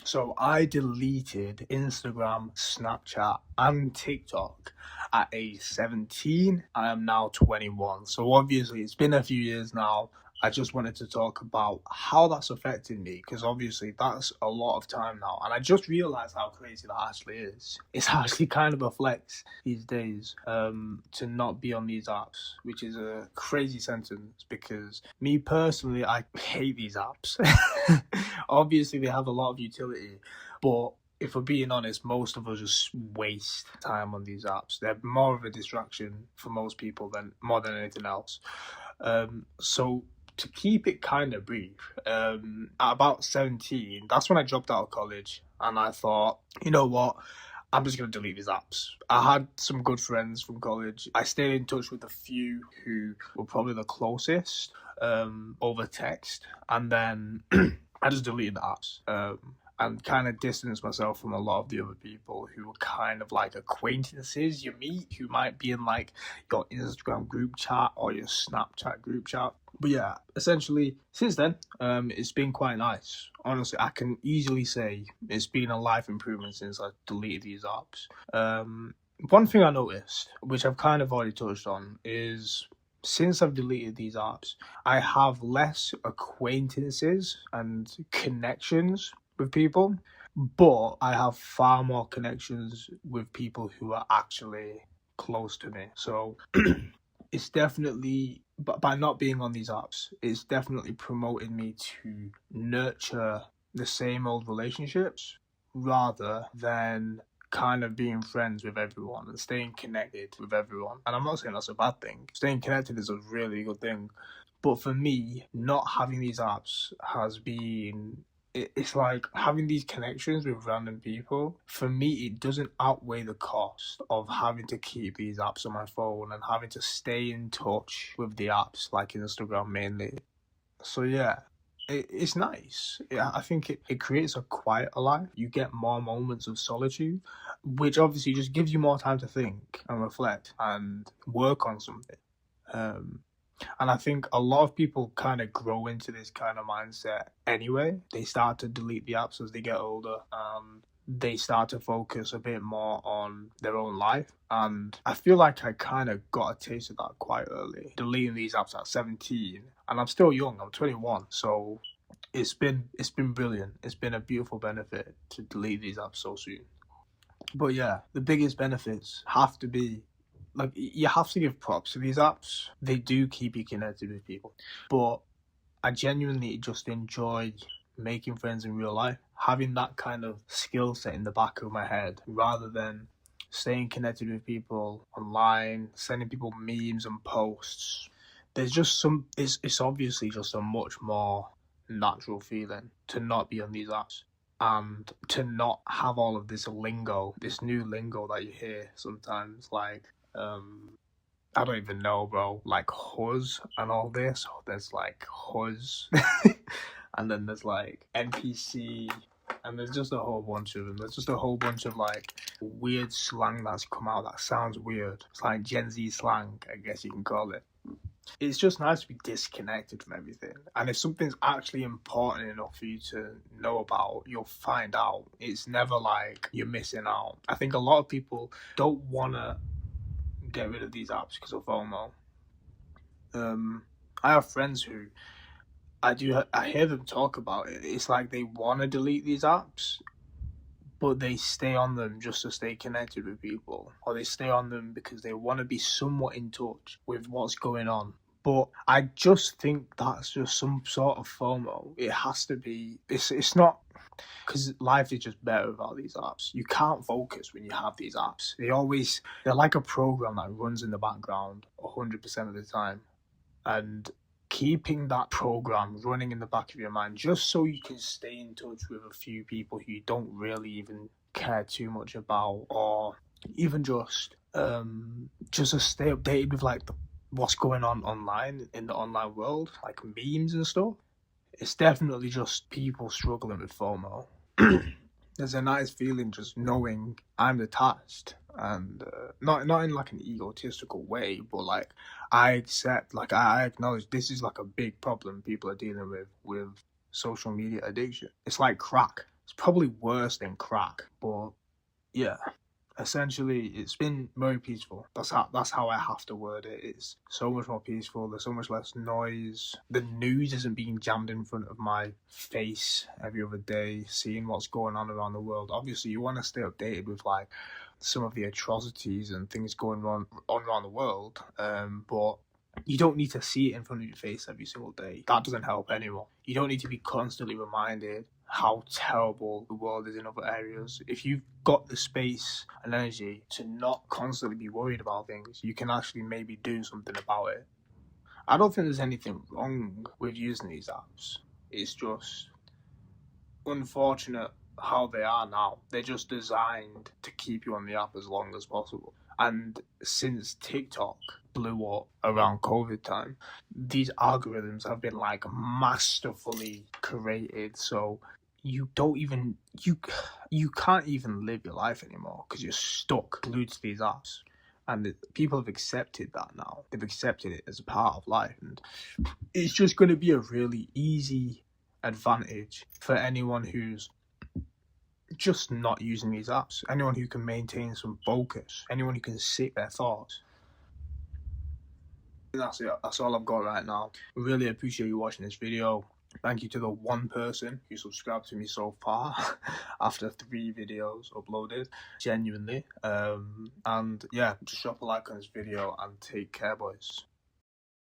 So I deleted Instagram, Snapchat, and TikTok at age 17. I am now 21. So obviously it's been a few years now. I just wanted to talk about how that's affected me because obviously that's a lot of time now. And I just realized how crazy that actually is. It's actually kind of a flex these days to not be on these apps, which is a crazy sentence because me personally, I hate these apps. Obviously, they have a lot of utility, but if we're being honest, most of us just waste time on these apps. They're more of a distraction for most people than more than anything else. So to keep it kind of brief, at about 17, that's when I dropped out of college, and I thought, you know what? I'm just going to delete these apps. I had some good friends from college. I stayed in touch with a few who were probably the closest over text, and then I just deleted the apps and kind of distanced myself from a lot of the other people who were kind of like acquaintances you meet who might be in like your Instagram group chat or your Snapchat group chat. But yeah, essentially, since then, it's been quite nice. Honestly, I can easily say it's been a life improvement since I deleted these apps. One thing I noticed, which I've kind of already touched on, is since I've deleted these apps, I have less acquaintances and connections with people, but I have far more connections with people who are actually close to me. So it's definitely, but by not being on these apps, it's definitely promoting me to nurture the same old relationships rather than kind of being friends with everyone and staying connected with everyone. And I'm not saying that's a bad thing. Staying connected is a really good thing. But for me, not having these apps has been, it's like having these connections with random people. For me, it doesn't outweigh the cost of having to keep these apps on my phone and having to stay in touch with the apps like Instagram mainly. So yeah, it's nice. I think it creates a quieter life. You get more moments of solitude, which obviously just gives you more time to think and reflect and work on something. Um, and I think a lot of people kind of grow into this kind of mindset anyway. They start to delete the apps as they get older. They start to focus a bit more on their own life. And I feel like I kind of got a taste of that quite early, deleting these apps at 17. And I'm still young, I'm 21. So it's been brilliant. It's been a beautiful benefit to delete these apps so soon. But yeah, the biggest benefits have to be like you have to give props to these apps. They do keep you connected with people. But I genuinely just enjoy making friends in real life, having that kind of skill set in the back of my head rather than staying connected with people online, sending people memes and posts. There's just it's obviously just a much more natural feeling to not be on these apps and to not have all of this lingo, this new lingo that you hear sometimes, like I don't even know, bro. Like Huzz and all this. There's like Huzz, and then there's like NPC, and there's just a whole bunch of them. There's just a whole bunch of like weird slang that's come out that sounds weird. It's like Gen Z slang, I guess you can call it. It's just nice to be disconnected from everything. And if something's actually important enough for you to know about, you'll find out. It's never like you're missing out. I think a lot of people don't want to get rid of these apps because of FOMO. I have friends who I hear them talk about it. It's like they want to delete these apps, but they stay on them just to stay connected with people, or they stay on them because they want to be somewhat in touch with what's going on. But I just think that's just some sort of FOMO. It has to be. It's not because life is just better without these apps. You can't focus when you have these apps. They're like a program that runs in the background 100% of the time, and keeping that program running in the back of your mind just so you can stay in touch with a few people who you don't really even care too much about, or even just to stay updated with like what's going on online in the online world, like memes and stuff. It's definitely just people struggling with FOMO. There's a nice feeling just knowing I'm detached and not in like an egotistical way, but like I accept, like I acknowledge this is like a big problem people are dealing with social media addiction. It's like crack. It's probably worse than crack, but yeah. Essentially, it's been very peaceful. That's how I have to word it. It's so much more peaceful. There's so much less noise. The news isn't being jammed in front of my face every other day, seeing what's going on around the world. Obviously, you want to stay updated with like some of the atrocities and things going on around the world, but you don't need to see it in front of your face every single day. That doesn't help anyone. You don't need to be constantly reminded how terrible the world is in other areas. If you've got the space and energy to not constantly be worried about things, you can actually maybe do something about it. I don't think there's anything wrong with using these apps. It's just unfortunate how they are now. They're just designed to keep you on the app as long as possible. And since TikTok blew up around COVID time, these algorithms have been like masterfully created. So you can't even live your life anymore because you're stuck glued to these apps. And people have accepted that now. They've accepted it as a part of life. And it's just going to be a really easy advantage for anyone who's just not using these apps. Anyone who can maintain some focus. Anyone who can sit their thoughts. That's it. That's all I've got right now. Really appreciate you watching this video. Thank you to the one person who subscribed to me so far after 3 videos uploaded. Genuinely. And yeah, just drop a like on this video and take care, boys.